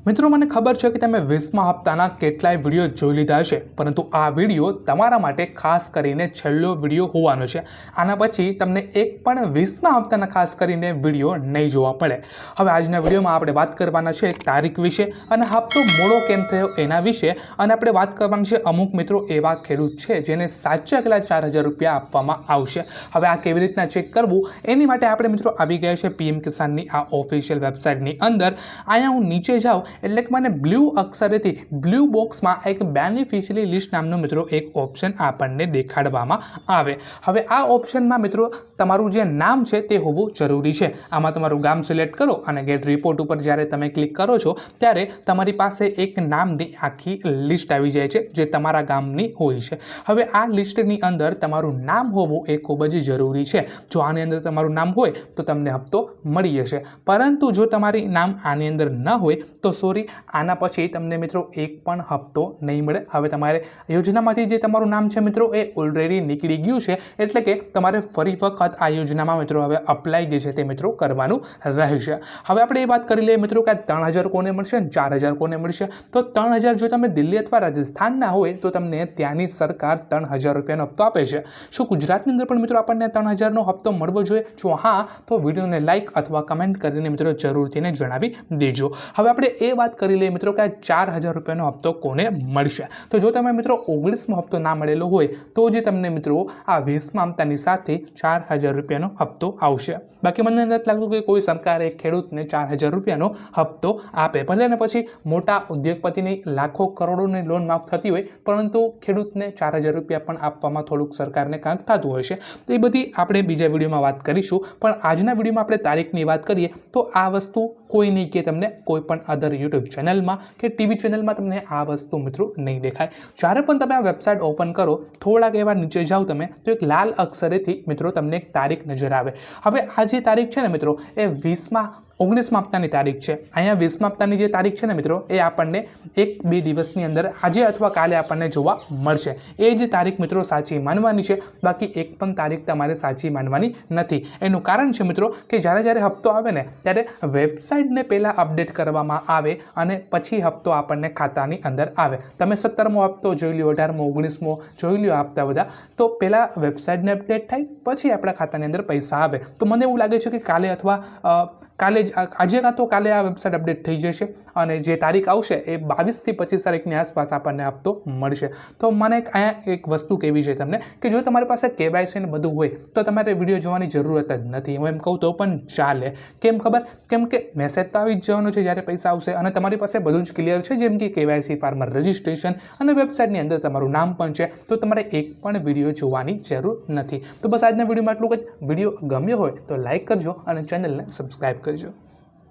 મિત્રો મને ખબર છે કે તમે 20મા હપ્તાના કેટલાય વિડીયો જોઈ લીધા હશે, પરંતુ આ વિડીયો તમારા માટે ખાસ કરીને છેલ્લો વિડીયો હોવાનો છે। આના પછી તમને એક પણ 20મા હપ્તાના ખાસ કરીને વિડીયો નહીં જોવા મળે। હવે આજના વિડીયોમાં આપણે વાત કરવાના છે તારીખ વિશે અને હપ્તો મોડો કેમ થયો એના વિશે, અને આપણે વાત કરવાની છે અમુક મિત્રો એવા ખેડૂત છે જેને સાચા કેટલા 4000 રૂપિયા આપવામાં આવશે। હવે આ કેવી રીતના ચેક કરવું એની માટે આપણે મિત્રો આવી ગયા છે પીએમ કિસાનની આ ઓફિશિયલ વેબસાઇટની અંદર। અહીંયા હું નીચે જાઉં એટલે કે મને બ્લુ અક્ષરેથી બ્લુ બોક્સમાં એક બેનિફિશિયરી લિસ્ટ નામનો મિત્રો એક ઓપ્શન આપણને દેખાડવામાં આવે। હવે આ ઓપ્શનમાં મિત્રો તમારું જે નામ છે તે હોવું જરૂરી છે। આમાં તમારું ગામ સિલેક્ટ કરો અને ગેટ રિપોર્ટ ઉપર જ્યારે તમે ક્લિક કરો છો ત્યારે તમારી પાસે એક નામની આખી લિસ્ટ આવી જાય છે જે તમારા ગામની હોય છે। હવે આ લિસ્ટની અંદર તમારું નામ હોવું એ ખૂબ જ જરૂરી છે। જો આની અંદર તમારું નામ હોય તો તમને હપ્તો મળી જશે, પરંતુ જો તમારી નામ આની અંદર ન હોય તો સોરી, આના પછી તમને મિત્રો એક પણ હપ્તો નહીં મળે। હવે તમારે યોજનામાંથી જે તમારું નામ છે મિત્રો એ ઓલરેડી નીકળી ગયું છે, એટલે કે તમારે ફરી વખત આ યોજનામાં મિત્રો હવે અપ્લાય જે છે તે મિત્રો કરવાનું રહેશે। હવે આપણે એ વાત કરી લઈએ મિત્રો કે 3000 કોને મળશે અને 4000 કોને મળશે। તો 3000 જો તમે દિલ્હી અથવા રાજસ્થાનના હોય તો તમને ત્યાંની સરકાર 3000 રૂપિયાનો હપ્તો આપે છે। શું ગુજરાતની અંદર પણ મિત્રો આપણને 3000નો હપ્તો મળવો જોઈએ? જો હા, તો વિડીયોને લાઇક અથવા કમેન્ટ કરીને મિત્રો જરૂરથી જણાવી દેજો। હવે આપણે એ વાત કરી લઈએ મિત્રો કે આ 4000 રૂપિયાનો હપ્તો કોને મળશે। તો જો તમે મિત્રો 19મો હપ્તો ના મળેલો હોય તો જે તમને મિત્રો આ 20મા હપ્તાની સાથે 4000 રૂપિયાનો હપ્તો આવશે। બાકી મને નથી લાગતું કે કોઈ સરકારે ખેડૂતને 4000 રૂપિયાનો હપ્તો આપે। ભલે ને પછી મોટા ઉદ્યોગપતિની લાખો કરોડોની લોન માફ થતી હોય, પરંતુ ખેડૂતને 4000 રૂપિયા પણ આપવામાં થોડુંક સરકારને કાંઈક થતું હોય છે। તો એ બધી આપણે બીજા વિડીયોમાં વાત કરીશું, પણ આજના વિડીયોમાં આપણે તારીખની વાત કરીએ તો આ વસ્તુ કોઈ નહીં કે તમને કોઈ પણ અધર યુટ્યુબ ચેનલમાં કે ટીવી ચેનલમાં તમને આ વસ્તુ મિત્રો નહીં દેખાય। જ્યારે પણ તમે આ વેબસાઇટ ઓપન કરો, થોડાક એવા નીચે જાઓ તમે તો એક લાલ અક્ષરેથી મિત્રો તમને એક તારીખ નજર આવે। હવે આ જે તારીખ છે ને મિત્રો એ 19મા હપ્તાની તારીખ છે। અહીંયા 20મા હપ્તાની જે તારીખ છે ને મિત્રો એ આપણને 1-2 દિવસની અંદર આજે અથવા કાલે આપણને જોવા મળશે। એ જ તારીખ મિત્રો સાચી માનવાની છે, બાકી એક પણ તારીખ તમારે સાચી માનવાની નથી। એનું કારણ છે મિત્રો કે જ્યારે હપ્તો આવે ને ત્યારે વેબસાઇટને પહેલાં અપડેટ કરવામાં આવે અને પછી હપ્તો આપણને ખાતાની અંદર આવે। તમે 17મો હપ્તો જોઈ લો, 18મો, 19મો જોઈ લો હપ્તા બધા, તો પહેલાં વેબસાઇટને અપડેટ થાય પછી આપણા ખાતાની અંદર પૈસા આવે। તો મને એવું લાગે છે કે કાલે અથવા આજે કાં તો કાલે આ વેબસાઇટ અપડેટ થઈ જશે અને જે તારીખ આવશે એ 22 થી 25 તારીખની આસપાસ આપણને હપ્તો મળશે। તો મને અહીંયા એક વસ્તુ કહેવી છે તમને કે જો તમારી પાસે KYC ને બધું હોય તો તમારે વિડીયો જોવાની જરૂરત જ નથી। હું એમ કહું તો પણ ચાલે। કેમ ખબર? કેમ કે મેસેજ તો આવી જ જવાનો છે જ્યારે પૈસા આવશે અને તમારી પાસે બધું જ ક્લિયર છે, જેમ કે KYC, ફાર્મર રજિસ્ટ્રેશન અને વેબસાઇટની અંદર તમારું નામ પણ છે। તો તમારે એક પણ વિડીયો જોવાની જરૂર નથી। તો બસ આજના વિડીયોમાં આટલું જ। વિડીયો ગમ્યો હોય તો લાઇક કરજો અને ચેનલને સબસ્ક્રાઈબ કરજો।